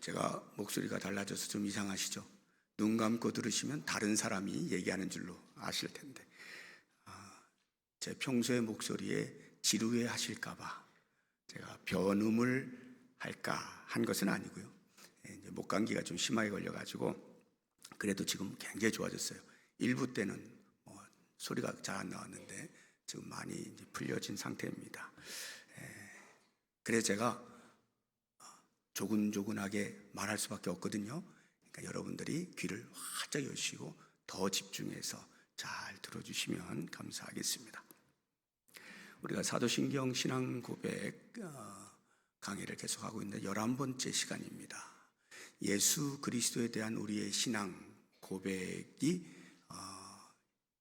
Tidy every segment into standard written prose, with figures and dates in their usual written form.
제가 목소리가 달라져서 좀 이상하시죠? 눈 감고 들으시면 다른 사람이 얘기하는 줄로 아실 텐데, 제 평소의 목소리에 지루해 하실까봐 제가 변음을 할까 한 것은 아니고요. 이제 목감기가 좀 심하게 걸려가지고 그래도 지금 굉장히 좋아졌어요. 1부 때는 소리가 잘 안 나왔는데 지금 많이 이제 풀려진 상태입니다. 그래서 제가 조근조근하게 말할 수밖에 없거든요. 그러니까 여러분들이 귀를 활짝 여시고 더 집중해서 잘 들어주시면 감사하겠습니다. 우리가 사도신경 신앙 고백 강의를 계속하고 있는데 11번째 시간입니다. 예수 그리스도에 대한 우리의 신앙 고백이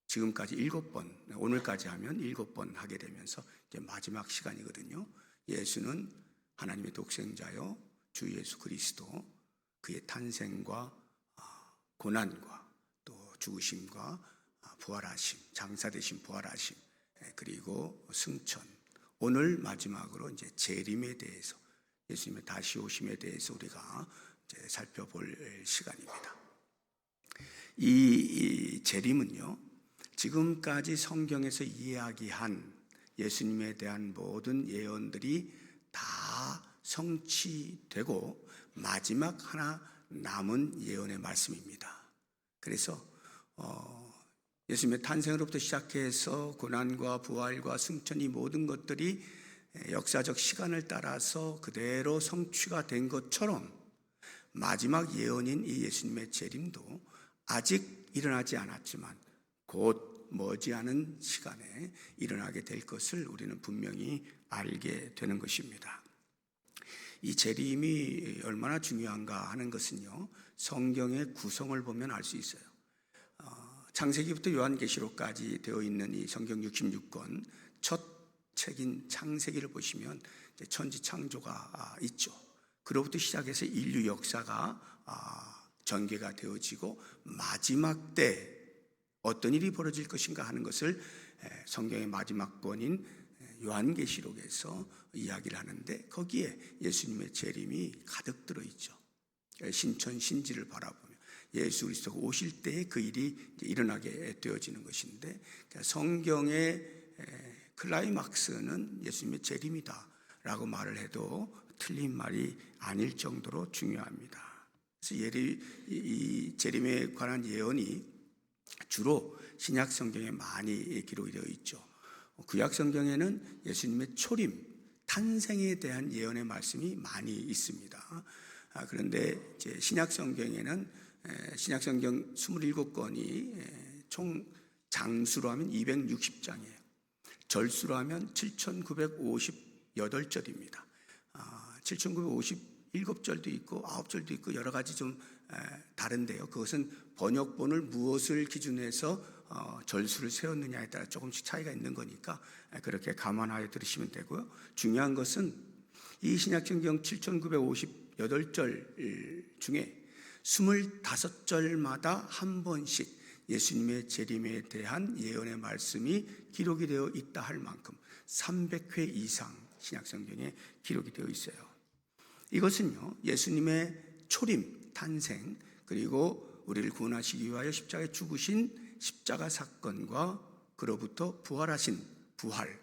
지금까지 7번, 오늘까지 하면 7번 하게 되면서 이제 마지막 시간이거든요. 예수는 하나님의 독생자요, 주 예수 그리스도, 그의 탄생과 고난과 또 죽으심과 부활하심, 장사되심, 부활하심, 그리고 승천. 오늘 마지막으로 이제 재림에 대해서, 예수님의 다시 오심에 대해서 우리가 이제 살펴볼 시간입니다. 이 재림은요, 지금까지 성경에서 이야기한 예수님에 대한 모든 예언들이 다 성취되고 마지막 하나 남은 예언의 말씀입니다. 그래서 예수님의 탄생으로부터 시작해서 고난과 부활과 승천, 이 모든 것들이 역사적 시간을 따라서 그대로 성취가 된 것처럼 마지막 예언인 이 예수님의 재림도 아직 일어나지 않았지만 곧 머지않은 시간에 일어나게 될 것을 우리는 분명히 알게 되는 것입니다. 이 재림이 얼마나 중요한가 하는 것은요, 성경의 구성을 보면 알 수 있어요. 창세기부터 요한계시록까지 되어 있는 이 성경 66권 첫 책인 창세기를 보시면 천지 창조가 있죠. 그로부터 시작해서 인류 역사가 전개가 되어지고 마지막 때 어떤 일이 벌어질 것인가 하는 것을 성경의 마지막 권인 요한계시록에서 이야기를 하는데, 거기에 예수님의 재림이 가득 들어있죠. 신천 신지를 바라보며 예수 그리스도가 오실 때에 그 일이 일어나게 되어지는 것인데, 성경의 클라이막스는 예수님의 재림이다 라고 말을 해도 틀린 말이 아닐 정도로 중요합니다. 그래서 이 재림에 관한 예언이 주로 신약 성경에 많이 기록이 되어 있죠. 구약 성경에는 예수님의 초림, 탄생에 대한 예언의 말씀이 많이 있습니다. 그런데 이제 신약 성경에는 신약 성경 27권이 총 장수로 하면 260장이에요. 절수로 하면 7,958절입니다. 7,957절도 있고 9절도 있고 여러 가지 좀 다른데요. 그것은 번역본을 무엇을 기준해서 절수를 세웠느냐에 따라 조금씩 차이가 있는 거니까 그렇게 감안하여 들으시면 되고요. 중요한 것은 이 신약성경 7,958절 중에 25절마다 한 번씩 예수님의 재림에 대한 예언의 말씀이 기록이 되어 있다 할 만큼 300회 이상 신약성경에 기록이 되어 있어요. 이것은요, 예수님의 초림, 탄생, 그리고 우리를 구원하시기 위하여 십자가에 죽으신 십자가 사건과 그로부터 부활하신 부활,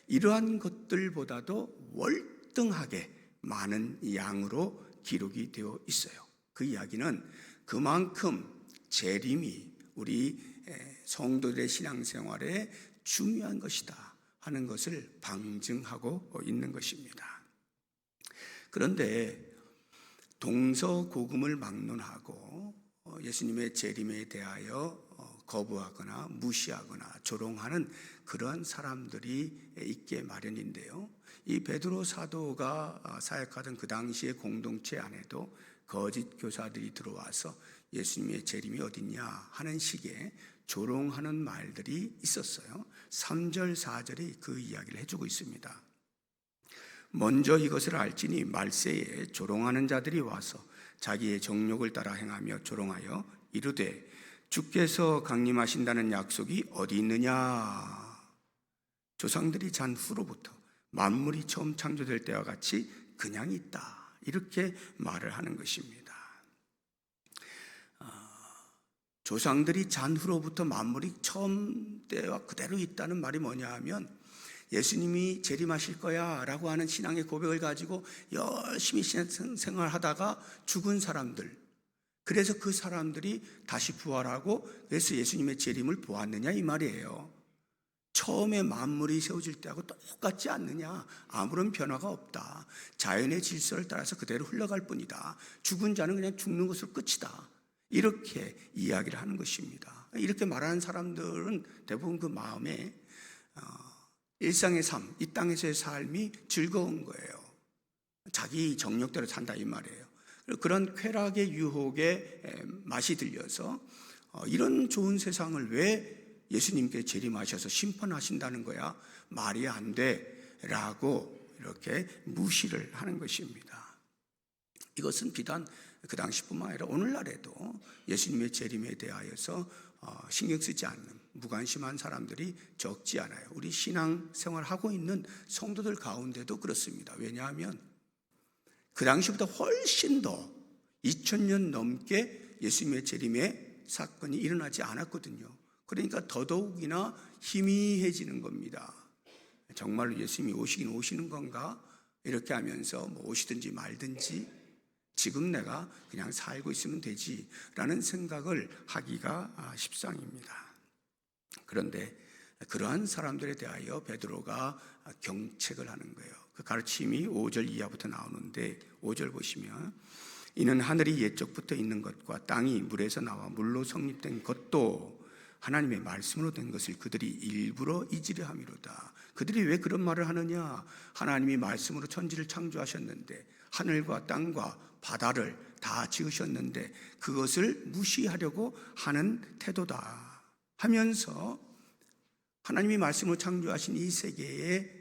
이러한 것들보다도 월등하게 많은 양으로 기록이 되어 있어요. 그 이야기는 그만큼 재림이 우리 성도들의 신앙생활에 중요한 것이다 하는 것을 방증하고 있는 것입니다. 그런데 동서고금을 막론하고 예수님의 재림에 대하여 거부하거나 무시하거나 조롱하는 그러한 사람들이 있게 마련인데요. 이 베드로 사도가 사역하던 그 당시의 공동체 안에도 거짓 교사들이 들어와서 예수님의 재림이 어딨냐 하는 식의 조롱하는 말들이 있었어요. 3절 4절이 그 이야기를 해주고 있습니다. 먼저 이것을 알지니 말세에 조롱하는 자들이 와서 자기의 정욕을 따라 행하며 조롱하여 이르되 주께서 강림하신다는 약속이 어디 있느냐. 조상들이 잔 후로부터 만물이 처음 창조될 때와 같이 그냥 있다, 이렇게 말을 하는 것입니다. 조상들이 잔 후로부터 만물이 처음 때와 그대로 있다는 말이 뭐냐 하면, 예수님이 재림하실 거야 라고 하는 신앙의 고백을 가지고 열심히 생활하다가 죽은 사람들, 그래서 그 사람들이 다시 부활하고 그래서 예수님의 재림을 보았느냐 이 말이에요. 처음에 만물이 세워질 때하고 똑같지 않느냐? 아무런 변화가 없다. 자연의 질서를 따라서 그대로 흘러갈 뿐이다. 죽은 자는 그냥 죽는 것으로 끝이다. 이렇게 이야기를 하는 것입니다. 이렇게 말하는 사람들은 대부분 그 마음에 일상의 삶, 이 땅에서의 삶이 즐거운 거예요. 자기 정력대로 산다 이 말이에요. 그런 쾌락의 유혹에 맛이 들려서 이런 좋은 세상을 왜 예수님께 재림하셔서 심판하신다는 거야? 말이 안 돼 라고 이렇게 무시를 하는 것입니다. 이것은 비단 그 당시뿐만 아니라 오늘날에도 예수님의 재림에 대하여서 신경 쓰지 않는 무관심한 사람들이 적지 않아요. 우리 신앙생활하고 있는 성도들 가운데도 그렇습니다. 왜냐하면 그 당시보다 훨씬 더 2000년 넘게 예수님의 재림의 사건이 일어나지 않았거든요. 그러니까 더더욱이나 희미해지는 겁니다. 정말로 예수님이 오시긴 오시는 건가? 이렇게 하면서 뭐 오시든지 말든지 지금 내가 그냥 살고 있으면 되지 라는 생각을 하기가 십상입니다. 그런데 그러한 사람들에 대하여 베드로가 경책을 하는 거예요. 그 가르침이 5절 이하부터 나오는데 5절 보시면, 이는 하늘이 옛적부터 있는 것과 땅이 물에서 나와 물로 성립된 것도 하나님의 말씀으로 된 것을 그들이 일부러 잊으려 함이로다. 그들이 왜 그런 말을 하느냐? 하나님이 말씀으로 천지를 창조하셨는데 하늘과 땅과 바다를 다 지으셨는데 그것을 무시하려고 하는 태도다 하면서, 하나님이 말씀으로 창조하신 이 세계에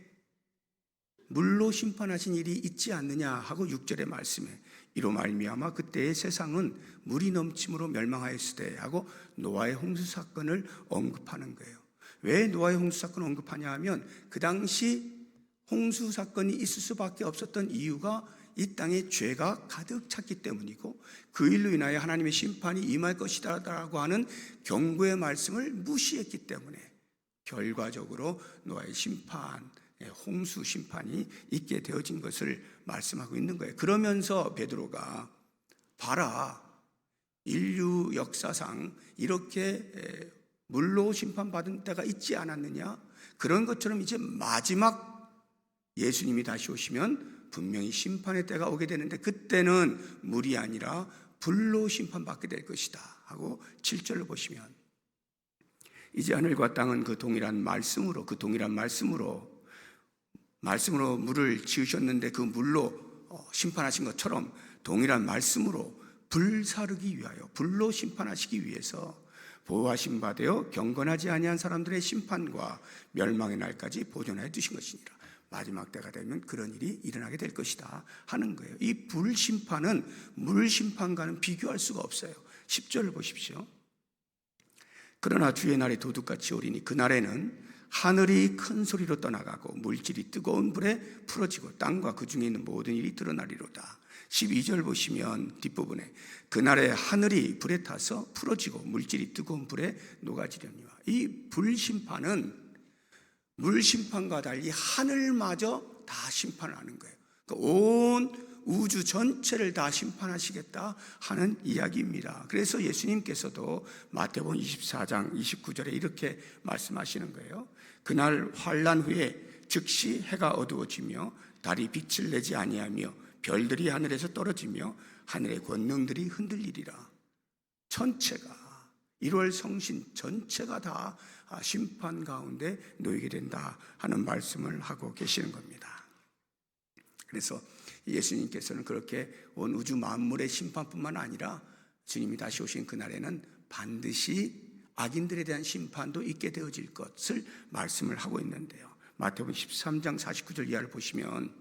물로 심판하신 일이 있지 않느냐 하고 6절의 말씀에, 이로 말미암아 그때의 세상은 물이 넘침으로 멸망하였으되 하고 노아의 홍수 사건을 언급하는 거예요. 왜 노아의 홍수 사건을 언급하냐 하면, 그 당시 홍수 사건이 있을 수밖에 없었던 이유가 이 땅에 죄가 가득 찼기 때문이고, 그 일로 인하여 하나님의 심판이 임할 것이다라고 하는 경고의 말씀을 무시했기 때문에 결과적으로 노아의 심판, 홍수 심판이 있게 되어진 것을 말씀하고 있는 거예요. 그러면서 베드로가 봐라, 인류 역사상 이렇게 물로 심판받은 때가 있지 않았느냐? 그런 것처럼 이제 마지막 예수님이 다시 오시면 분명히 심판의 때가 오게 되는데 그때는 물이 아니라 불로 심판받게 될 것이다 하고 7절을 보시면, 이제 하늘과 땅은 그 동일한 말씀으로 물을 지으셨는데 그 물로 심판하신 것처럼 동일한 말씀으로 불사르기 위하여, 불로 심판하시기 위해서 보호하신 바 되어 경건하지 아니한 사람들의 심판과 멸망의 날까지 보존하여 두신 것이니라. 마지막 때가 되면 그런 일이 일어나게 될 것이다 하는 거예요. 이 불심판은 물심판과는 비교할 수가 없어요. 10절을 보십시오. 그러나 주의 날이 도둑같이 오리니 그날에는 하늘이 큰 소리로 떠나가고 물질이 뜨거운 불에 풀어지고 땅과 그 중에 있는 모든 일이 드러나리로다. 12절 보시면 뒷부분에, 그날에 하늘이 불에 타서 풀어지고 물질이 뜨거운 불에 녹아지려니와. 이 불심판은 물심판과 달리 하늘마저 다 심판을 하는 거예요. 그러니까 온 우주 전체를 다 심판하시겠다 하는 이야기입니다. 그래서 예수님께서도 마태복음 24장 29절에 이렇게 말씀하시는 거예요. 그날 환난 후에 즉시 해가 어두워지며 달이 빛을 내지 아니하며 별들이 하늘에서 떨어지며 하늘의 권능들이 흔들리리라. 전체가, 1월 성신 전체가 다 심판 가운데 놓이게 된다 하는 말씀을 하고 계시는 겁니다. 그래서 예수님께서는 그렇게 온 우주 만물의 심판뿐만 아니라 주님이 다시 오신 그날에는 반드시 악인들에 대한 심판도 있게 되어질 것을 말씀을 하고 있는데요. 마태복음 13장 49절 이하를 보시면,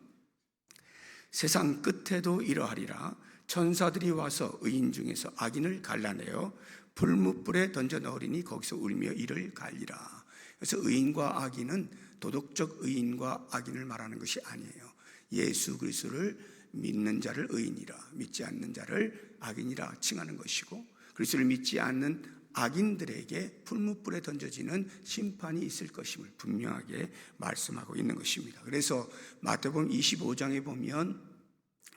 세상 끝에도 이러하리라. 천사들이 와서 의인 중에서 악인을 갈라내어 불뭇불에 던져 넣으리니 거기서 울며 이를 갈리라. 그래서 의인과 악인은 도덕적 의인과 악인을 말하는 것이 아니에요. 예수 그리스도를 믿는 자를 의인이라, 믿지 않는 자를 악인이라 칭하는 것이고, 그리스도를 믿지 않는 악인들에게 풀무불에 던져지는 심판이 있을 것임을 분명하게 말씀하고 있는 것입니다. 그래서 마태복음 25장에 보면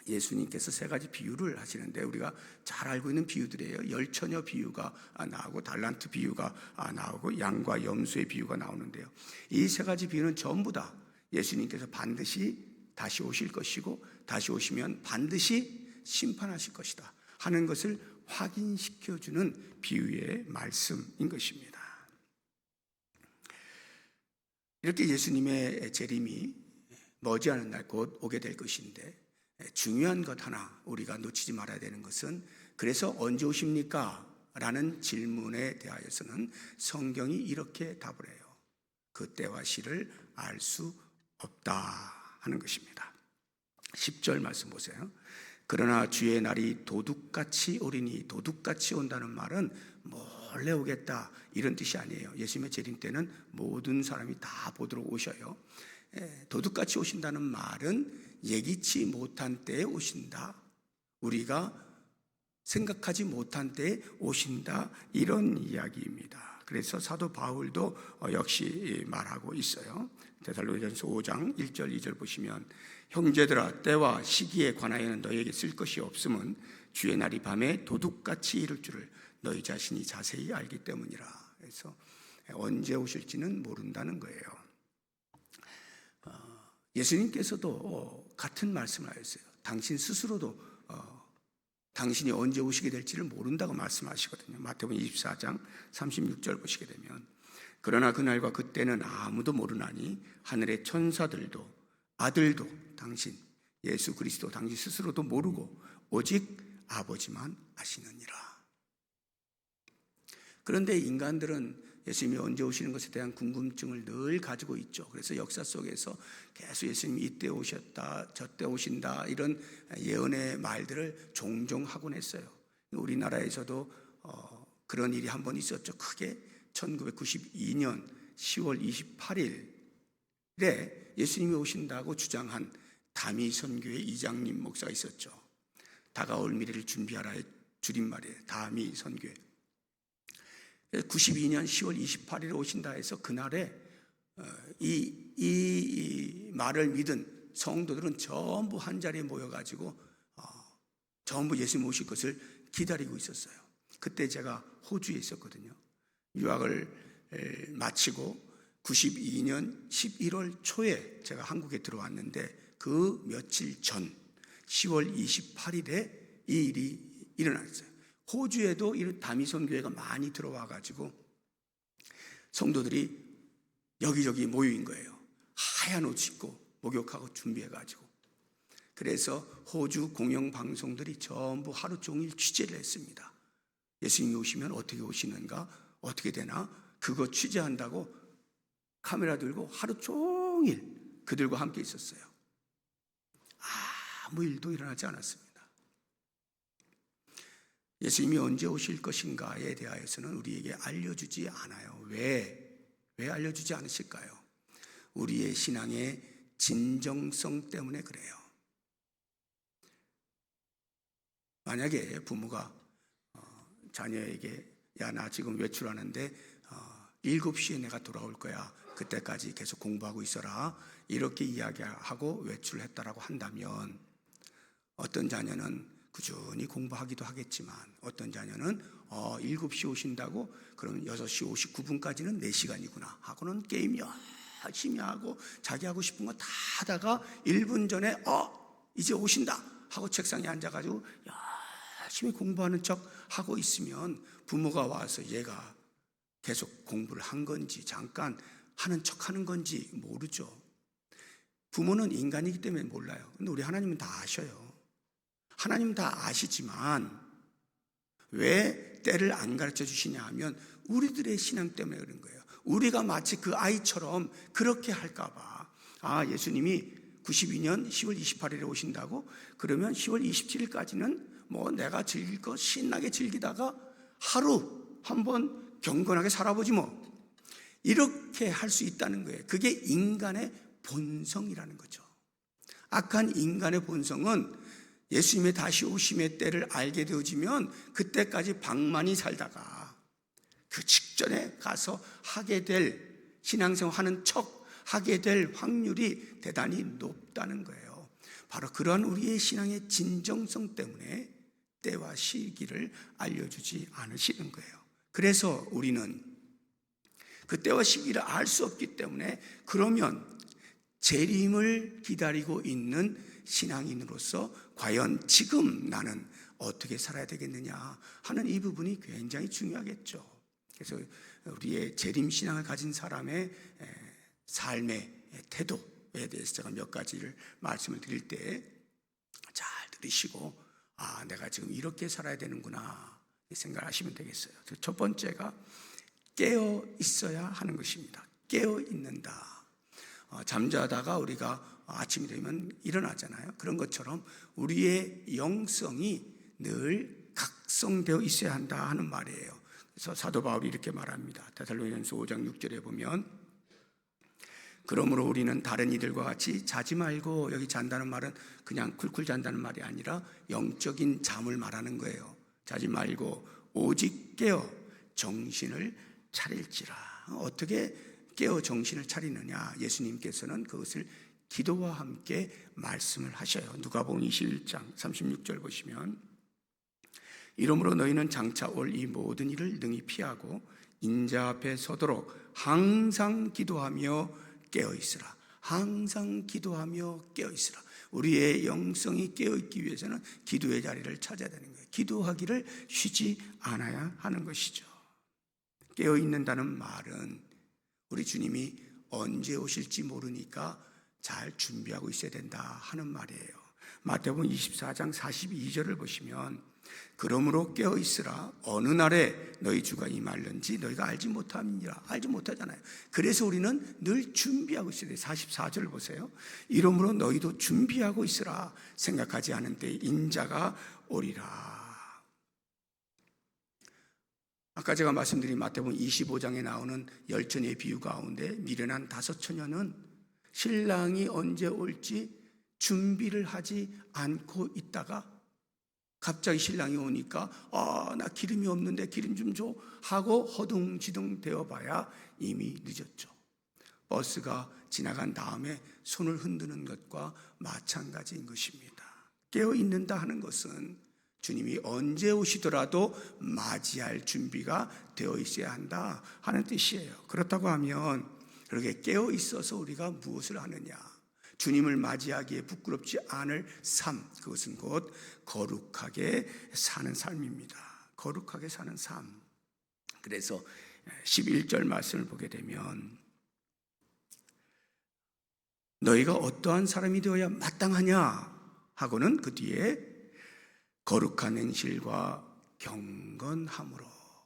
예수님께서 세 가지 비유를 하시는데, 우리가 잘 알고 있는 비유들이에요. 열처녀 비유가 나오고, 달란트 비유가 나오고, 양과 염소의 비유가 나오는데요, 이 세 가지 비유는 전부 다 예수님께서 반드시 다시 오실 것이고, 다시 오시면 반드시 심판하실 것이다 하는 것을 확인시켜주는 비유의 말씀인 것입니다. 이렇게 예수님의 재림이 머지않은 날 곧 오게 될 것인데, 중요한 것 하나 우리가 놓치지 말아야 되는 것은, 그래서 언제 오십니까? 라는 질문에 대하여서는 성경이 이렇게 답을 해요. 그때와 시를 알 수 없다 하는 것입니다. 10절 말씀 보세요. 그러나 주의 날이 도둑같이 오리니, 도둑같이 온다는 말은 몰래 오겠다 이런 뜻이 아니에요. 예수님의 재림 때는 모든 사람이 다 보도록 오셔요. 도둑같이 오신다는 말은 예기치 못한 때에 오신다, 우리가 생각하지 못한 때에 오신다, 이런 이야기입니다. 그래서 사도 바울도 역시 말하고 있어요. 데살로니가전서 5장 1절 2절 보시면, 형제들아 때와 시기에 관하여는 너희에게 쓸 것이 없음은 주의 날이 밤에 도둑같이 이를 줄을 너희 자신이 자세히 알기 때문이라. 그래서 언제 오실지는 모른다는 거예요. 예수님께서도 같은 말씀을 하셨어요. 당신 스스로도 당신이 언제 오시게 될지를 모른다고 말씀하시거든요. 마태복음 24장 36절 보시게 되면, 그러나 그날과 그때는 아무도 모르나니 하늘의 천사들도 아들도 당신 예수 그리스도 당신 스스로도 모르고 오직 아버지만 아시느니라. 그런데 인간들은 예수님이 언제 오시는 것에 대한 궁금증을 늘 가지고 있죠. 그래서 역사 속에서 계속 예수님이 이때 오셨다, 저때 오신다, 이런 예언의 말들을 종종 하곤 했어요. 우리나라에서도 그런 일이 한 번 있었죠. 크게 1992년 10월 28일에 예수님이 오신다고 주장한 다미선교회 이장님 목사가 있었죠. 다가올 미래를 준비하라의 줄임말이에요. 다미선교회. 92년 10월 28일에 오신다 해서 그날에 이 말을 믿은 성도들은 전부 한 자리에 모여가지고 전부 예수님 오실 것을 기다리고 있었어요. 그때 제가 호주에 있었거든요. 유학을 마치고 92년 11월 초에 제가 한국에 들어왔는데, 그 며칠 전 10월 28일에 이 일이 일어났어요. 호주에도 이런 다미선교회가 많이 들어와가지고 성도들이 여기저기 모여인 거예요. 하얀 옷 입고 목욕하고 준비해가지고. 그래서 호주 공영방송들이 전부 하루 종일 취재를 했습니다. 예수님이 오시면 어떻게 오시는가, 어떻게 되나, 그거 취재한다고 카메라 들고 하루 종일 그들과 함께 있었어요. 아무 일도 일어나지 않았습니다. 예수님이 언제 오실 것인가에 대하여서는 우리에게 알려주지 않아요. 왜 알려주지 않으실까요? 우리의 신앙의 진정성 때문에 그래요. 만약에 부모가 자녀에게, 야, 나 지금 외출하는데 7시에 내가 돌아올 거야, 그때까지 계속 공부하고 있어라, 이렇게 이야기하고 외출했다라고 한다면, 어떤 자녀는 꾸준히 공부하기도 하겠지만, 어떤 자녀는 7시 오신다고 그러면 6시 59분까지는 4시간이구나 하고는 게임 열심히 하고 자기 하고 싶은 거 다 하다가 1분 전에 이제 오신다 하고 책상에 앉아가지고 열심히 공부하는 척 하고 있으면, 부모가 와서 얘가 계속 공부를 한 건지 잠깐 하는 척 하는 건지 모르죠. 부모는 인간이기 때문에 몰라요. 근데 우리 하나님은 다 아셔요. 하나님은 다 아시지만 왜 때를 안 가르쳐 주시냐 하면, 우리들의 신앙 때문에 그런 거예요. 우리가 마치 그 아이처럼 그렇게 할까 봐. 예수님이 92년 10월 28일에 오신다고 그러면 10월 27일까지는 뭐 내가 즐길 거 신나게 즐기다가 하루 한번 경건하게 살아보지 뭐, 이렇게 할 수 있다는 거예요. 그게 인간의 본성이라는 거죠. 악한 인간의 본성은 예수님의 다시 오심의 때를 알게 되어지면 그때까지 방만히 살다가 그 직전에 가서 하게 될 신앙생활 하는 척 하게 될 확률이 대단히 높다는 거예요. 바로 그러한 우리의 신앙의 진정성 때문에 때와 시기를 알려주지 않으시는 거예요. 그래서 우리는 그 때와 시기를 알 수 없기 때문에 그러면 재림을 기다리고 있는 신앙인으로서 과연 지금 나는 어떻게 살아야 되겠느냐 하는 이 부분이 굉장히 중요하겠죠. 그래서 우리의 재림 신앙을 가진 사람의 삶의 태도에 대해서 제가 몇 가지를 말씀을 드릴 때 잘 들으시고 내가 지금 이렇게 살아야 되는구나 생각하시면 되겠어요. 첫 번째가 깨어 있어야 하는 것입니다. 깨어 있는다. 잠자다가 우리가 아침이 되면 일어나잖아요. 그런 것처럼 우리의 영성이 늘 각성되어 있어야 한다 하는 말이에요. 그래서 사도 바울이 이렇게 말합니다. 데살로니가전서 5장 6절에 보면 그러므로 우리는 다른 이들과 같이 자지 말고, 여기 잔다는 말은 그냥 쿨쿨 잔다는 말이 아니라 영적인 잠을 말하는 거예요. 자지 말고 오직 깨어 정신을 차릴지라. 어떻게 깨어 정신을 차리느냐? 예수님께서는 그것을 기도와 함께 말씀을 하셔요. 누가복음 21장 36절 보시면 이러므로 너희는 장차 올 이 모든 일을 능히 피하고 인자 앞에 서도록 항상 기도하며 깨어 있으라. 항상 기도하며 깨어 있으라. 우리의 영성이 깨어 있기 위해서는 기도의 자리를 찾아야 되는 거예요. 기도하기를 쉬지 않아야 하는 것이죠. 깨어 있는다는 말은 우리 주님이 언제 오실지 모르니까 잘 준비하고 있어야 된다 하는 말이에요. 마태복음 24장 42절을 보시면 그러므로 깨어 있으라. 어느 날에 너희 주가 임할는지 너희가 알지 못함이니라. 알지 못하잖아요. 그래서 우리는 늘 준비하고 있어야 돼요. 44절 보세요. 이러므로 너희도 준비하고 있으라. 생각하지 않은 때에 인자가 오리라. 아까 제가 말씀드린 마태복음 25장에 나오는 열전의 비유 가운데 미련한 5처녀는 신랑이 언제 올지 준비를 하지 않고 있다가 갑자기 신랑이 오니까 나 기름이 없는데 기름 좀 줘 하고 허둥지둥 되어봐야 이미 늦었죠. 버스가 지나간 다음에 손을 흔드는 것과 마찬가지인 것입니다. 깨어있는다 하는 것은 주님이 언제 오시더라도 맞이할 준비가 되어 있어야 한다 하는 뜻이에요. 그렇다고 하면 그렇게 깨어 있어서 우리가 무엇을 하느냐? 주님을 맞이하기에 부끄럽지 않을 삶, 그것은 곧 거룩하게 사는 삶입니다. 거룩하게 사는 삶. 그래서 11절 말씀을 보게 되면 너희가 어떠한 사람이 되어야 마땅하냐 하고는 그 뒤에 거룩한 행실과 경건함으로,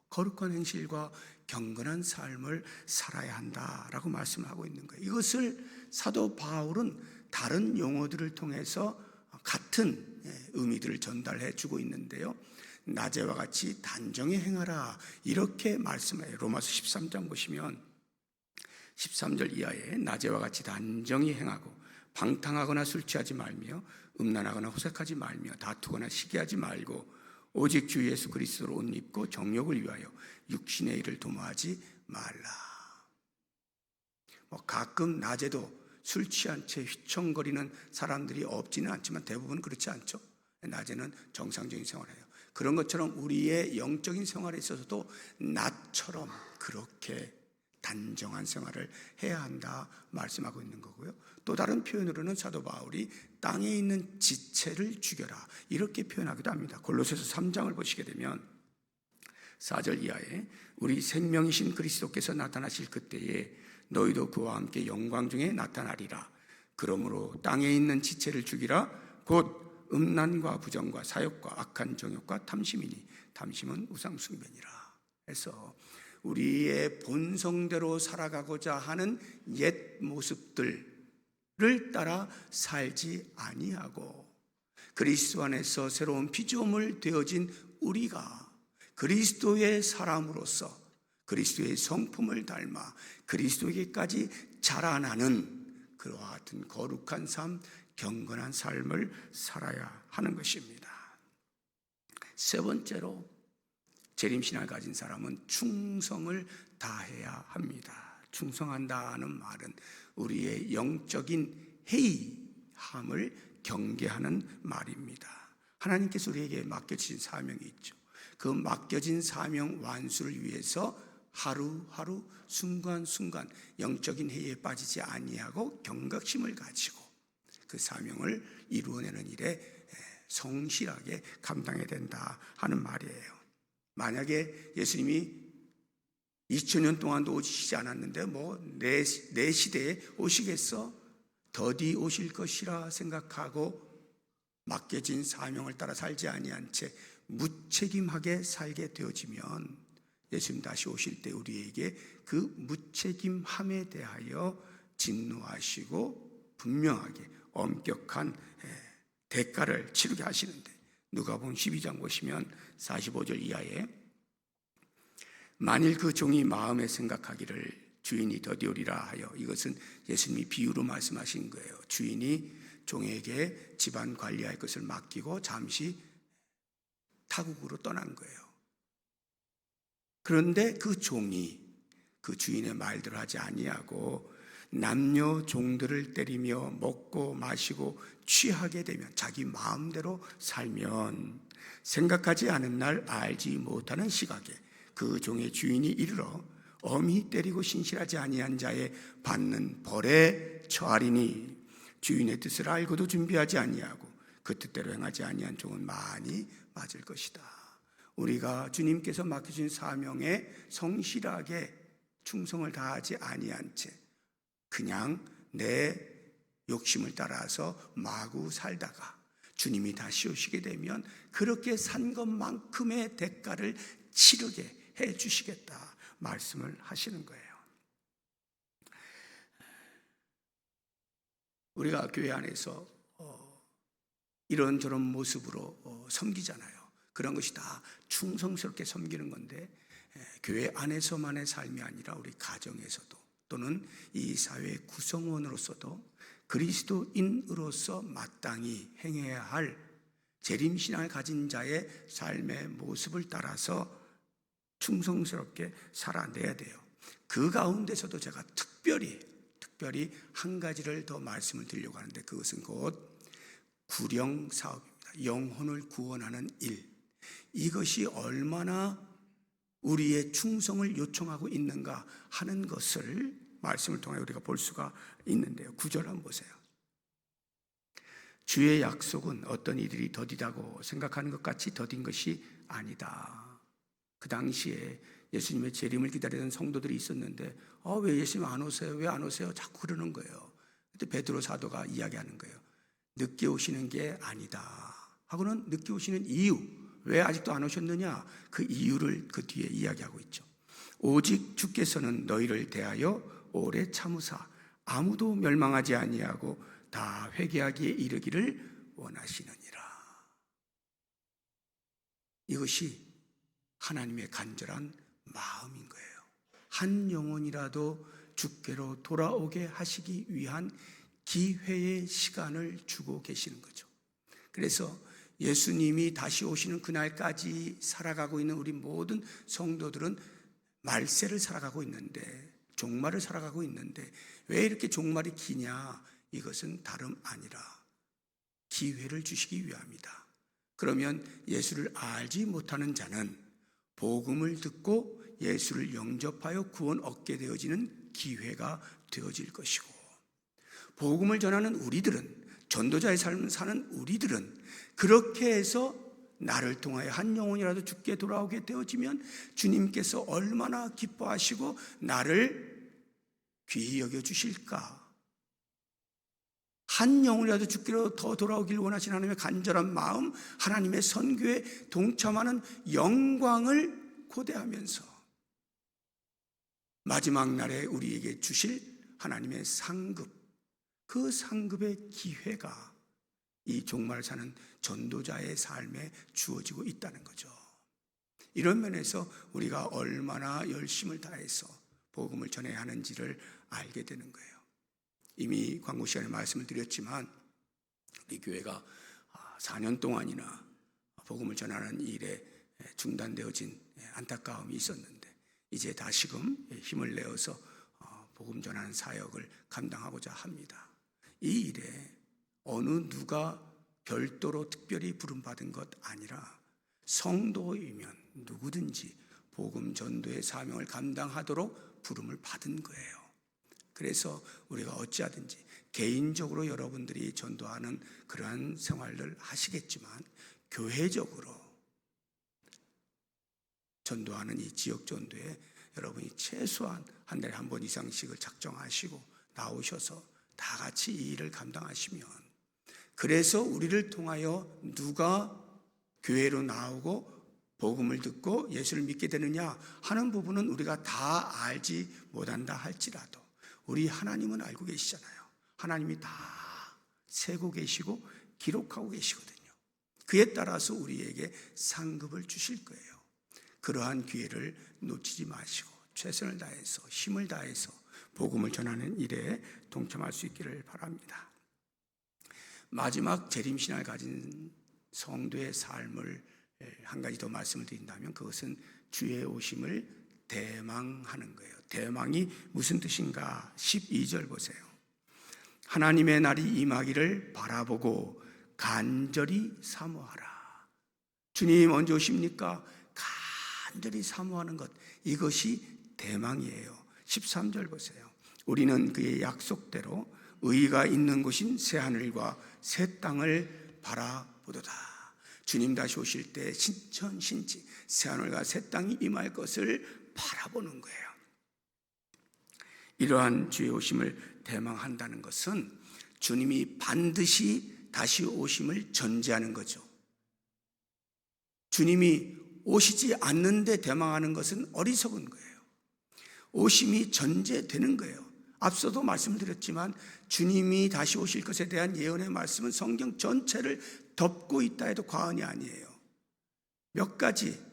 거룩한 행실과 경건한 삶을 살아야 한다라고 말씀하고 있는 거예요. 이것을 사도 바울은 다른 용어들을 통해서 같은 의미들을 전달해 주고 있는데요. 낮에와 같이 단정히 행하라 이렇게 말씀해요. 로마서 13장 보시면 13절 이하에 낮에와 같이 단정히 행하고 방탕하거나 술 취하지 말며 음란하거나 호색하지 말며 다투거나 시기하지 말고 오직 주 예수 그리스도로 옷 입고 정욕을 위하여 육신의 일을 도모하지 말라. 가끔 낮에도 술 취한 채 휘청거리는 사람들이 없지는 않지만 대부분 그렇지 않죠. 낮에는 정상적인 생활을 해요. 그런 것처럼 우리의 영적인 생활에 있어서도 낮처럼 그렇게 단정한 생활을 해야 한다 말씀하고 있는 거고요. 또 다른 표현으로는 사도 바울이 땅에 있는 지체를 죽여라 이렇게 표현하기도 합니다. 골로새서 3장을 보시게 되면 4절 이하에 우리 생명이신 그리스도께서 나타나실 그때에 너희도 그와 함께 영광 중에 나타나리라. 그러므로 땅에 있는 지체를 죽이라. 곧 음란과 부정과 사욕과 악한 정욕과 탐심이니 탐심은 우상 숭배니라. 해서 우리의 본성대로 살아가고자 하는 옛 모습들을 따라 살지 아니하고 그리스도 안에서 새로운 피조물 되어진 우리가 그리스도의 사람으로서 그리스도의 성품을 닮아 그리스도에게까지 자라나는 그와 같은 거룩한 삶, 경건한 삶을 살아야 하는 것입니다. 세 번째로 재림신앙을 가진 사람은 충성을 다해야 합니다. 충성한다는 말은 우리의 영적인 해이함을 경계하는 말입니다. 하나님께서 우리에게 맡겨진 사명이 있죠. 그 맡겨진 사명 완수를 위해서 하루하루 순간순간 영적인 해이에 빠지지 아니하고 경각심을 가지고 그 사명을 이루어내는 일에 성실하게 감당해야 된다 하는 말이에요. 만약에 예수님이 2000년 동안도 오시지 않았는데 내 시대에 오시겠어? 더디 오실 것이라 생각하고 맡겨진 사명을 따라 살지 아니한 채 무책임하게 살게 되어지면 예수님 다시 오실 때 우리에게 그 무책임함에 대하여 진노하시고 분명하게 엄격한 대가를 치르게 하시는데, 누가복음 12장 보시면 45절 이하에 만일 그 종이 마음에 생각하기를 주인이 더디오리라 하여, 이것은 예수님이 비유로 말씀하신 거예요. 주인이 종에게 집안 관리할 것을 맡기고 잠시 타국으로 떠난 거예요. 그런데 그 종이 그 주인의 말대로 하지 아니하고 남녀 종들을 때리며 먹고 마시고 취하게 되면, 자기 마음대로 살면 생각하지 않은 날 알지 못하는 시각에 그 종의 주인이 이르러 엄히 때리고 신실하지 아니한 자의 받는 벌에 처하리니, 주인의 뜻을 알고도 준비하지 아니하고 그 뜻대로 행하지 아니한 종은 많이 맞을 것이다. 우리가 주님께서 맡겨준 사명에 성실하게 충성을 다하지 아니한 채 그냥 내 욕심을 따라서 마구 살다가 주님이 다시 오시게 되면 그렇게 산 것만큼의 대가를 치르게 해 주시겠다 말씀을 하시는 거예요. 우리가 교회 안에서 이런저런 모습으로 섬기잖아요. 그런 것이 다 충성스럽게 섬기는 건데, 교회 안에서만의 삶이 아니라 우리 가정에서도 또는 이 사회의 구성원으로서도 그리스도인으로서 마땅히 행해야 할 재림신앙을 가진 자의 삶의 모습을 따라서 충성스럽게 살아내야 돼요. 그 가운데서도 제가 특별히 한 가지를 더 말씀을 드리려고 하는데, 그것은 곧 구령 사업입니다. 영혼을 구원하는 일. 이것이 얼마나 우리의 충성을 요청하고 있는가 하는 것을 말씀을 통해 우리가 볼 수가 있는데요. 9절 한번 보세요. 주의 약속은 어떤 이들이 더디다고 생각하는 것 같이 더딘 것이 아니다. 그 당시에 예수님의 재림을 기다리던 성도들이 있었는데 왜 예수님 안 오세요? 왜 안 오세요? 자꾸 그러는 거예요. 그때 베드로 사도가 이야기하는 거예요. 늦게 오시는 게 아니다 하고는 늦게 오시는 이유, 왜 아직도 안 오셨느냐, 그 이유를 그 뒤에 이야기하고 있죠. 오직 주께서는 너희를 대하여 오래 참으사 아무도 멸망하지 아니하고 다 회개하기에 이르기를 원하시느니라. 이것이 하나님의 간절한 마음인 거예요. 한 영혼이라도 주께로 돌아오게 하시기 위한 기회의 시간을 주고 계시는 거죠. 그래서 예수님이 다시 오시는 그날까지 살아가고 있는 우리 모든 성도들은 말세를 살아가고 있는데, 종말을 살아가고 있는데 왜 이렇게 종말이 기냐? 이것은 다름 아니라 기회를 주시기 위함이다. 그러면 예수를 알지 못하는 자는 복음을 듣고 예수를 영접하여 구원 얻게 되어지는 기회가 되어질 것이고, 복음을 전하는 우리들은, 전도자의 삶을 사는 우리들은 그렇게 해서 나를 통하여 한 영혼이라도 주께 돌아오게 되어지면 주님께서 얼마나 기뻐하시고 나를 귀히 여겨주실까. 한 영혼이라도 주께로 더 돌아오길 원하시는 하나님의 간절한 마음, 하나님의 선교에 동참하는 영광을 고대하면서 마지막 날에 우리에게 주실 하나님의 상급, 그 상급의 기회가 이 종말을 사는 전도자의 삶에 주어지고 있다는 거죠. 이런 면에서 우리가 얼마나 열심을 다해서 복음을 전해야 하는지를 알게 되는 거예요. 이미 광고 시간에 말씀을 드렸지만 우리 교회가 4년 동안이나 복음을 전하는 일에 중단되어진 안타까움이 있었는데 이제 다시금 힘을 내어서 복음 전하는 사역을 감당하고자 합니다. 이 일에 어느 누가 별도로 특별히 부름받은 것 아니라 성도이면 누구든지 복음 전도의 사명을 감당하도록 부름을 받은 거예요. 그래서 우리가 어찌하든지 개인적으로 여러분들이 전도하는 그러한 생활을 하시겠지만 교회적으로 전도하는 이 지역 전도에 여러분이 최소한 한 달에 한 번 이상씩을 작정하시고 나오셔서 다 같이 이 일을 감당하시면, 그래서 우리를 통하여 누가 교회로 나오고 복음을 듣고 예수를 믿게 되느냐 하는 부분은 우리가 다 알지 못한다 할지라도 우리 하나님은 알고 계시잖아요. 하나님이 다 세고 계시고 기록하고 계시거든요. 그에 따라서 우리에게 상급을 주실 거예요. 그러한 기회를 놓치지 마시고 최선을 다해서 힘을 다해서 복음을 전하는 일에 동참할 수 있기를 바랍니다. 마지막 재림신앙을 가진 성도의 삶을 한 가지 더 말씀을 드린다면 그것은 주의 오심을 대망하는 거예요. 대망이 무슨 뜻인가? 12절 보세요. 하나님의 날이 임하기를 바라보고 간절히 사모하라. 주님 언제 오십니까? 간절히 사모하는 것, 이것이 대망이에요. 13절 보세요. 우리는 그의 약속대로 의가 있는 곳인 새하늘과 새 땅을 바라보도다. 주님 다시 오실 때 신천신지 새하늘과 새 땅이 임할 것을 바라보는 거예요. 이러한 주의 오심을 대망한다는 것은 주님이 반드시 다시 오심을 전제하는 거죠. 주님이 오시지 않는데 대망하는 것은 어리석은 거예요. 오심이 전제되는 거예요. 앞서도 말씀드렸지만 주님이 다시 오실 것에 대한 예언의 말씀은 성경 전체를 덮고 있다 해도 과언이 아니에요. 몇 가지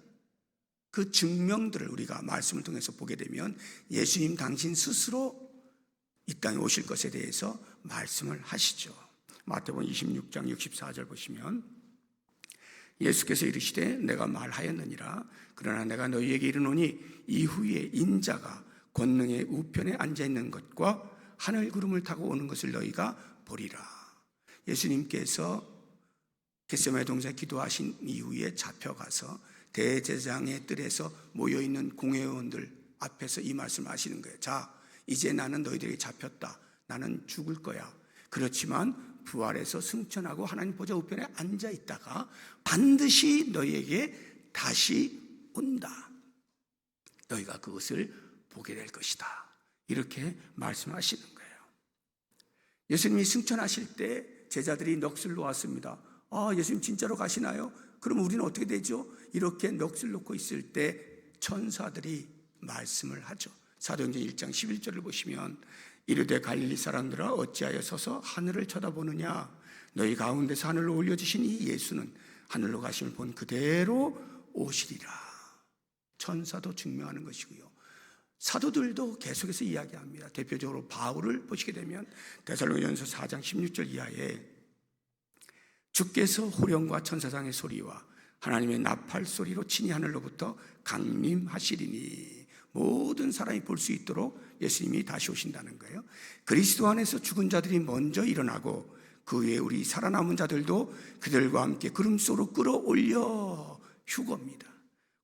그 증명들을 우리가 말씀을 통해서 보게 되면 예수님 당신 스스로 이 땅에 오실 것에 대해서 말씀을 하시죠. 마태복음 26장 64절 보시면 예수께서 이르시되 내가 말하였느니라. 그러나 내가 너희에게 이르노니 이후에 인자가 권능의 우편에 앉아있는 것과 하늘 구름을 타고 오는 것을 너희가 보리라. 예수님께서 겟세마네 동산에 기도하신 이후에 잡혀가서 대제사장의 뜰에서 모여있는 공회원들 앞에서 이 말씀을 하시는 거예요. 자, 이제 나는 너희들에게 잡혔다. 나는 죽을 거야. 그렇지만 부활해서 승천하고 하나님 보좌 우편에 앉아있다가 반드시 너희에게 다시 온다. 너희가 그것을 보게 될 것이다. 이렇게 말씀하시는 거예요. 예수님이 승천하실 때 제자들이 넋을 놓았습니다. 예수님 진짜로 가시나요? 그럼 우리는 어떻게 되죠? 이렇게 넋을 놓고 있을 때 천사들이 말씀을 하죠. 사도행전 1장 11절을 보시면 이르되 갈릴리 사람들아 어찌하여 서서 하늘을 쳐다보느냐? 너희 가운데서 하늘로 올려주신 이 예수는 하늘로 가심을 본 그대로 오시리라. 천사도 증명하는 것이고요. 사도들도 계속해서 이야기합니다. 대표적으로 바울을 보시게 되면 데살로니가전서 4장 16절 이하에 주께서 호령과 천사장의 소리와 하나님의 나팔 소리로 친히 하늘로부터 강림하시리니 모든 사람이 볼 수 있도록 예수님이 다시 오신다는 거예요. 그리스도 안에서 죽은 자들이 먼저 일어나고 그 외에 우리 살아남은 자들도 그들과 함께 구름 속으로 끌어올려 휴겁니다.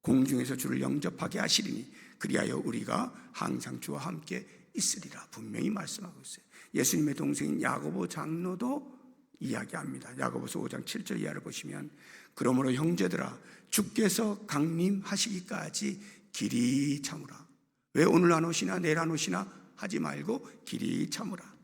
공중에서 주를 영접하게 하시리니 그리하여 우리가 항상 주와 함께 있으리라. 분명히 말씀하고 있어요. 예수님의 동생인 야고보 장로도 이야기합니다. 야고보서 5장 7절 이하를 보시면 그러므로 형제들아 주께서 강림하시기까지 길이 참으라. 왜 오늘 안 오시나 내일 안 오시나 하지 말고 길이 참으라.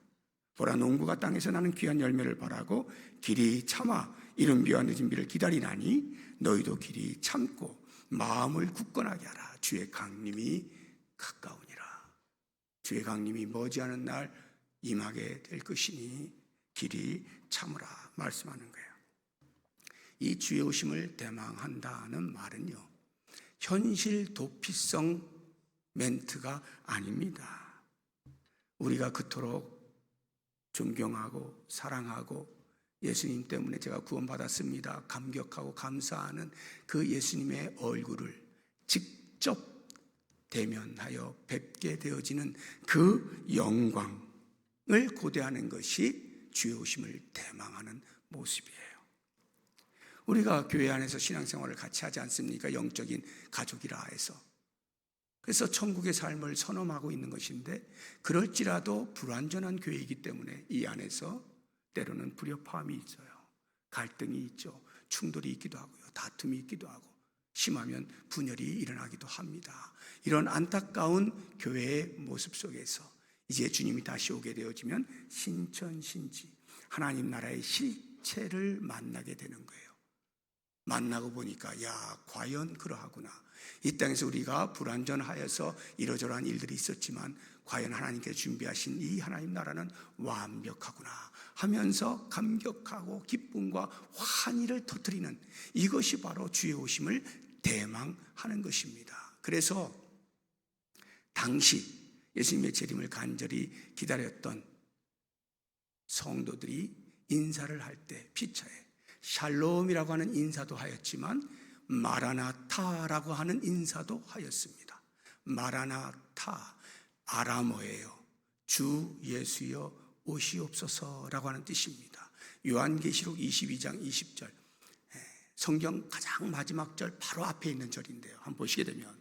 보라 농부가 땅에서 나는 귀한 열매를 바라고 길이 참아 이른 비와 늦은 비를 기다리나니 너희도 길이 참고 마음을 굳건하게 하라. 주의 강림이 가까우니라. 주의 강림이 머지않은 날 임하게 될 것이니 길이 참으라 말씀하는 거예요. 이 주의 오심을 대망한다는 말은요, 현실 도피성 멘트가 아닙니다. 우리가 그토록 존경하고 사랑하고 예수님 때문에 제가 구원받았습니다, 감격하고 감사하는 그 예수님의 얼굴을 직접 대면하여 뵙게 되어지는 그 영광을 고대하는 것이 주의 오심을 대망하는 모습이에요. 우리가 교회 안에서 신앙생활을 같이 하지 않습니까? 영적인 가족이라 해서. 그래서 천국의 삶을 선언하고 있는 것인데, 그럴지라도 불완전한 교회이기 때문에 이 안에서 때로는 불협화음이 있어요. 갈등이 있죠. 충돌이 있기도 하고요. 다툼이 있기도 하고, 심하면 분열이 일어나기도 합니다. 이런 안타까운 교회의 모습 속에서 이제 주님이 다시 오게 되어지면 신천신지 하나님 나라의 실체를 만나게 되는 거예요. 만나고 보니까 야, 과연 그러하구나. 이 땅에서 우리가 불완전하여서 이러저러한 일들이 있었지만 과연 하나님께서 준비하신 이 하나님 나라는 완벽하구나 하면서 감격하고 기쁨과 환희를 터뜨리는, 이것이 바로 주의 오심을 대망하는 것입니다. 그래서 당시 예수님의 재림을 간절히 기다렸던 성도들이 인사를 할 때 피차에 샬롬이라고 하는 인사도 하였지만 마라나타라고 하는 인사도 하였습니다. 마라나타, 아람어예요. 주 예수여 오시옵소서라고 하는 뜻입니다. 요한계시록 22장 20절, 성경 가장 마지막 절 바로 앞에 있는 절인데요, 한번 보시게 되면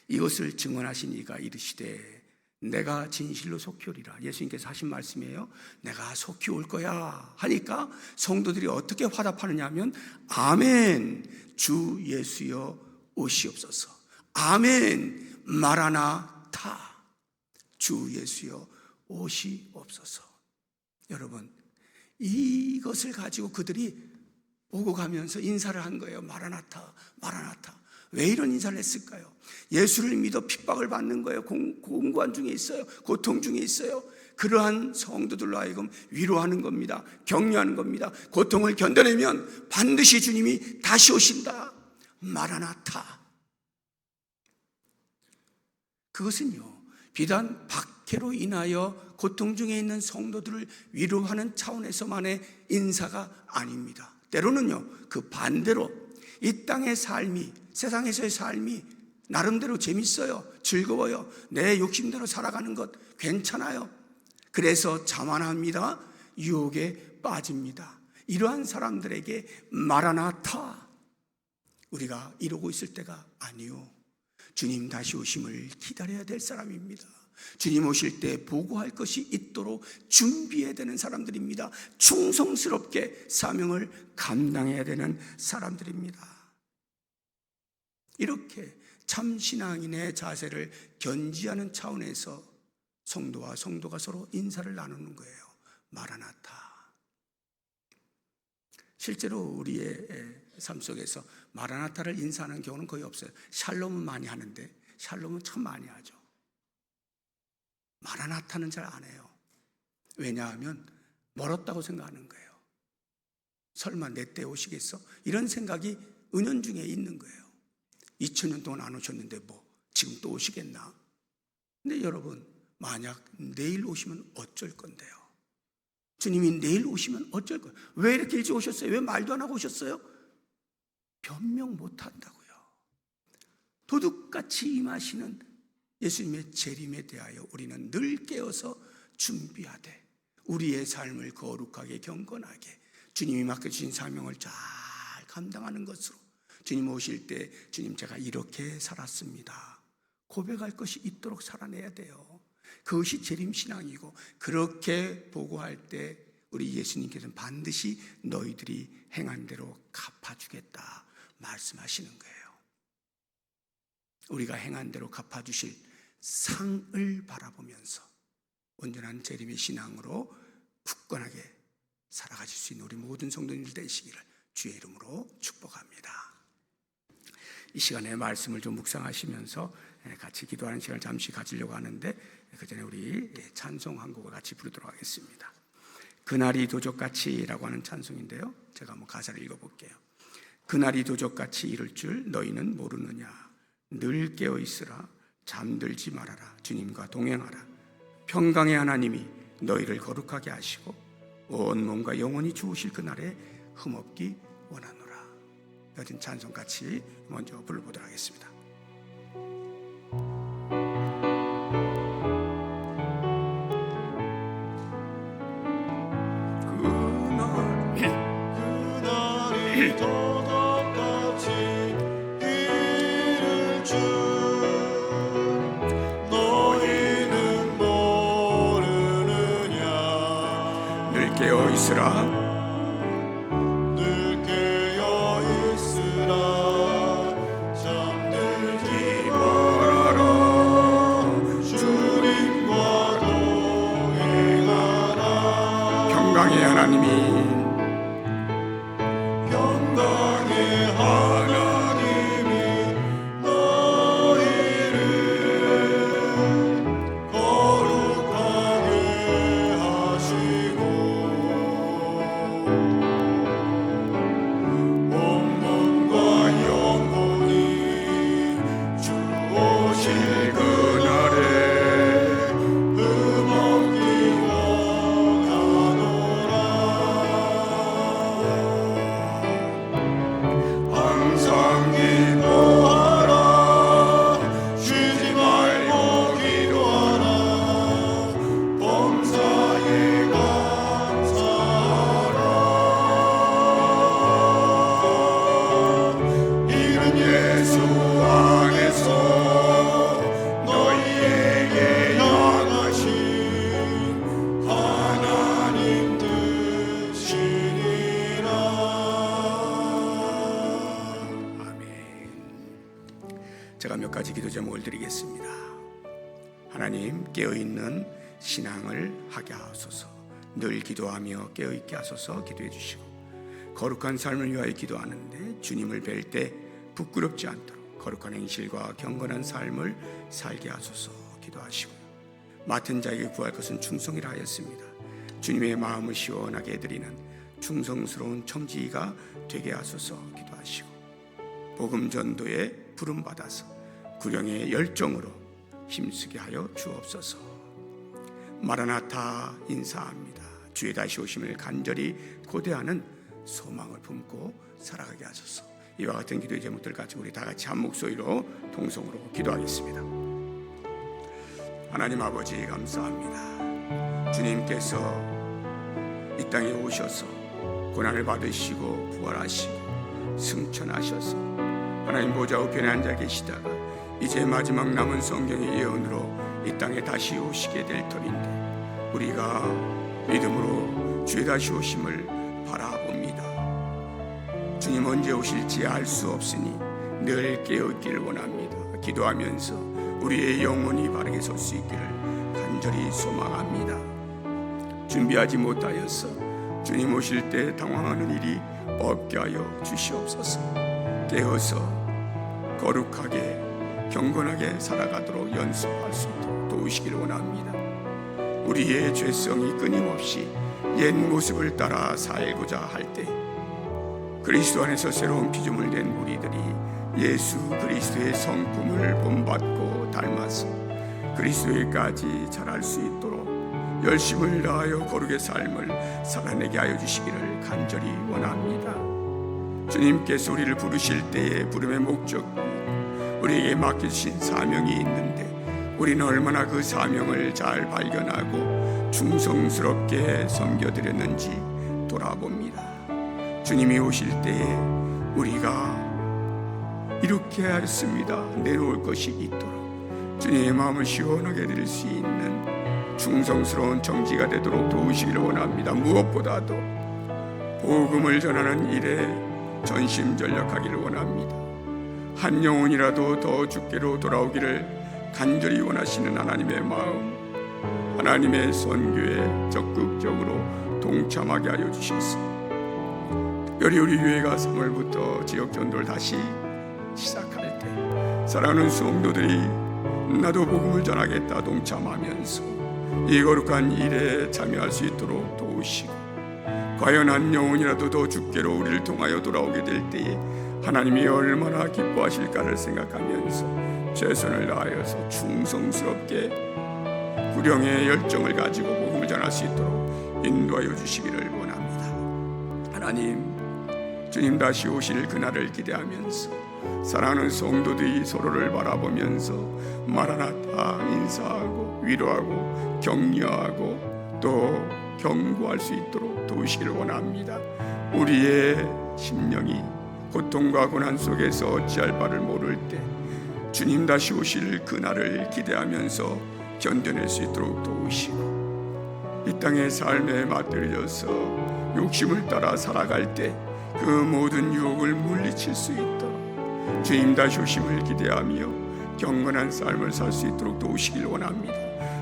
이것을 증언하신 이가 이르시되 내가 진실로 속히 오리라. 예수님께서 하신 말씀이에요. 내가 속히 올 거야 하니까 성도들이 어떻게 화답하느냐 하면 아멘 주 예수여 오시옵소서, 아멘 마라나타 주 예수여 오시옵소서. 여러분, 이것을 가지고 그들이 오고 가면서 인사를 한 거예요. 마라나타, 마라나타. 왜 이런 인사를 했을까요? 예수를 믿어 핍박을 받는 거예요. 공고한 중에 있어요. 고통 중에 있어요. 그러한 성도들로 하여금 위로하는 겁니다. 격려하는 겁니다. 고통을 견뎌내면 반드시 주님이 다시 오신다. 마라나타. 그것은요, 비단 박해로 인하여 고통 중에 있는 성도들을 위로하는 차원에서만의 인사가 아닙니다. 때로는요, 그 반대로 이 땅의 삶이, 세상에서의 삶이 나름대로 재밌어요. 즐거워요. 내 욕심대로 살아가는 것 괜찮아요. 그래서 자만합니다. 유혹에 빠집니다. 이러한 사람들에게 마라나타, 우리가 이러고 있을 때가 아니요, 주님 다시 오심을 기다려야 될 사람입니다. 주님 오실 때 보고할 것이 있도록 준비해야 되는 사람들입니다. 충성스럽게 사명을 감당해야 되는 사람들입니다. 이렇게 참신앙인의 자세를 견지하는 차원에서 성도와 성도가 서로 인사를 나누는 거예요. 마라나타. 실제로 우리의 삶 속에서 마라나타를 인사하는 경우는 거의 없어요. 샬롬은 많이 하는데, 샬롬은 참 많이 하죠. 마라나타는 잘 안 해요. 왜냐하면 멀었다고 생각하는 거예요. 설마 내 때 오시겠어? 이런 생각이 은연중에 있는 거예요. 2000년 동안 안 오셨는데 뭐 지금 또 오시겠나? 근데 여러분, 만약 내일 오시면 어쩔 건데요? 주님이 내일 오시면 어쩔 거예요? 왜 이렇게 일찍 오셨어요? 왜 말도 안 하고 오셨어요? 변명 못 한다고요. 도둑같이 임하시는 예수님의 재림에 대하여 우리는 늘 깨어서 준비하되 우리의 삶을 거룩하게 경건하게 주님이 맡겨주신 사명을 잘 감당하는 것으로 주님 오실 때 주님 제가 이렇게 살았습니다 고백할 것이 있도록 살아내야 돼요. 그것이 재림신앙이고, 그렇게 보고할 때 우리 예수님께서는 반드시 너희들이 행한 대로 갚아주겠다 말씀하시는 거예요. 우리가 행한 대로 갚아주실 상을 바라보면서 온전한 재림의 신앙으로 굳건하게 살아가실 수 있는 우리 모든 성도님들 되시기를 주의 이름으로 축복합니다. 이 시간에 말씀을 좀 묵상하시면서 같이 기도하는 시간을 잠시 가지려고 하는데, 그 전에 우리 찬송 한 곡을 같이 부르도록 하겠습니다. 그날이 도적같이라고 하는 찬송인데요, 제가 한번 가사를 읽어볼게요. 그날이 도적같이 이를 줄 너희는 모르느냐. 늘 깨어있으라. 잠들지 말아라. 주님과 동행하라. 평강의 하나님이 너희를 거룩하게 하시고 온 몸과 영혼이 주우실 그날에 흠없기 원하노라. 여진 찬송 같이 먼저 불러보도록 하겠습니다. 그날이 도덕같이 이를 줄 너희는 모르느냐. 늘 깨어 있으라. 늘 깨어 있으라. 잠들지 말아라. 주님과 동행하라. 평강의 하나님이 너희를 거룩하게 하시고 온몸과 영혼이 주 오실 그날에 흠없기 원하노라. 항상 기뻐하라. 쉬지 말고 기도하라. 범사에 감사하라. 이는 예수 안에서 너희에게 향하신 하나님 뜻이니라. 아멘. 제가 몇 가지 기도 제목을 드리겠습니다. 하나님, 깨어있는 신앙을 하게 하소서. 늘 기도하며 깨어있게 하소서. 기도해 주시고, 거룩한 삶을 위하여 기도하는데 주님을 뵐 때 부끄럽지 않도록 거룩한 행실과 경건한 삶을 살게 하소서. 기도하시고요. 맡은 자에게 구할 것은 충성이라 하였습니다. 주님의 마음을 시원하게 해드리는 충성스러운 청지기가 되게 하소서. 기도하시고, 복음 전도에 부름 받아서 구령의 열정으로 힘쓰게 하여 주옵소서. 마라나타 인사합니다. 주의 다시 오심을 간절히 고대하는 소망을 품고 살아가게 하소서. 이와 같은 기도의 제목들 가지고 우리 다 같이 한 목소리로 통성으로 기도하겠습니다. 하나님 아버지, 감사합니다. 주님께서 이 땅에 오셔서 고난을 받으시고 부활하시고 승천하셔서 하나님 보좌 우편에 앉아 계시다가 이제 마지막 남은 성경의 예언으로 이 땅에 다시 오시게 될 터인데, 우리가 믿음으로 주의 다시 오심을 바라봅니다. 주님 언제 오실지 알 수 없으니 늘 깨어있기를 원합니다. 기도하면서 우리의 영혼이 바르게 설 수 있기를 간절히 소망합니다. 준비하지 못하여서 주님 오실 때 당황하는 일이 없게 하여 주시옵소서. 깨어서 거룩하게 경건하게 살아가도록 연습할 수 있도록 도우시기를 원합니다. 우리의 죄성이 끊임없이 옛 모습을 따라 살고자 할 때 그리스도 안에서 새로운 피조물 된 우리들이 예수 그리스도의 성품을 본받고 닮아서 그리스도에까지 자랄 수 있도록 열심을 다하여 거룩의 삶을 살아내게 하여 주시기를 간절히 원합니다. 주님께서 우리를 부르실 때에 부름의 목적이 우리에게 맡기신 사명이 있는데, 우리는 얼마나 그 사명을 잘 발견하고 충성스럽게 섬겨드렸는지 돌아봅니다. 주님이 오실 때에 우리가 이렇게 하였습니다. 내려올 것이 있도록 주님의 마음을 시원하게 드릴 수 있는 충성스러운 정지가 되도록 도우시기를 원합니다. 무엇보다도 복음을 전하는 일에 전심전력하기를 원합니다. 한 영혼이라도 더 주께로 돌아오기를 간절히 원하시는 하나님의 마음, 하나님의 선교에 적극적으로 동참하게 하여 주셔서 특별히 우리 교회가 3월부터 지역 전도를 다시 시작할 때 사랑하는 성도들이 나도 복음을 전하겠다 동참하면서 이 거룩한 일에 참여할 수 있도록 도우시고, 과연 한 영혼이라도 더 주께로 우리를 통하여 돌아오게 될 때에 하나님이 얼마나 기뻐하실까를 생각하면서 최선을 다하여서 충성스럽게 구령의 열정을 가지고 복음을 전할 수 있도록 인도하여 주시기를 원합니다. 하나님, 주님 다시 오실 그날을 기대하면서 사랑하는 성도들이 서로를 바라보면서 마라나타 인사하고 위로하고 격려하고 또 경고할 수 있도록 도우시기를 원합니다. 우리의 심령이 고통과 고난 속에서 어찌할 바를 모를 때 주님 다시 오실 그날을 기대하면서 견뎌낼 수 있도록 도우시고, 이 땅의 삶에 맞들려서 욕심을 따라 살아갈 때 그 모든 유혹을 물리칠 수 있도록 주님 다시 오심을 기대하며 경건한 삶을 살 수 있도록 도우시길 원합니다.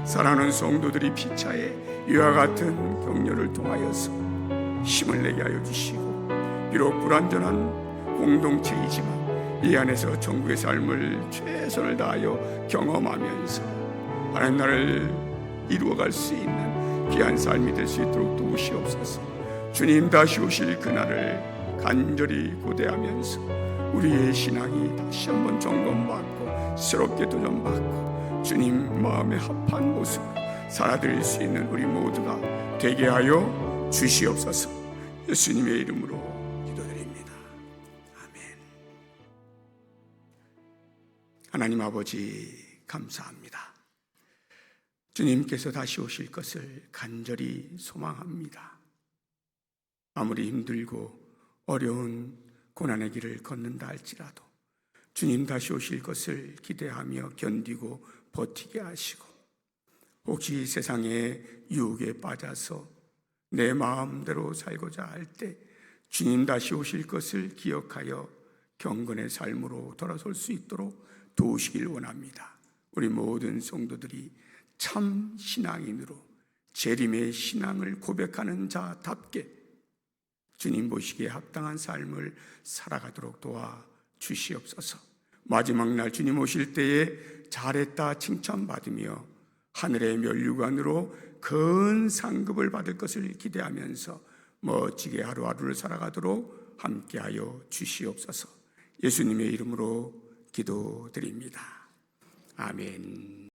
사랑하는 성도들이 피차에 이와 같은 격려를 통하여서 힘을 내게 하여 주시고, 비록 불완전한 공동체이지만 이 안에서 천국의 삶을 최선을 다하여 경험하면서 하나님 나라를 이루어갈 수 있는 귀한 삶이 될 수 있도록 도우시옵소서. 주님 다시 오실 그날을 간절히 고대하면서 우리의 신앙이 다시 한번 점검받고 새롭게 도전받고 주님 마음에 합한 모습으로 살아드릴 수 있는 우리 모두가 되게 하여 주시옵소서. 예수님의 이름으로 기도드립니다. 아멘. 하나님 아버지, 감사합니다. 주님께서 다시 오실 것을 간절히 소망합니다. 아무리 힘들고 어려운 고난의 길을 걷는다 할지라도 주님 다시 오실 것을 기대하며 견디고 버티게 하시고, 혹시 세상의 유혹에 빠져서 내 마음대로 살고자 할 때 주님 다시 오실 것을 기억하여 경건의 삶으로 돌아설 수 있도록 도우시길 원합니다. 우리 모든 성도들이 참 신앙인으로 재림의 신앙을 고백하는 자답게 주님 보시기에 합당한 삶을 살아가도록 도와 주시옵소서. 마지막 날 주님 오실 때에 잘했다 칭찬받으며 하늘의 면류관으로 큰 상급을 받을 것을 기대하면서 멋지게 하루하루를 살아가도록 함께하여 주시옵소서. 예수님의 이름으로 기도드립니다. 아멘.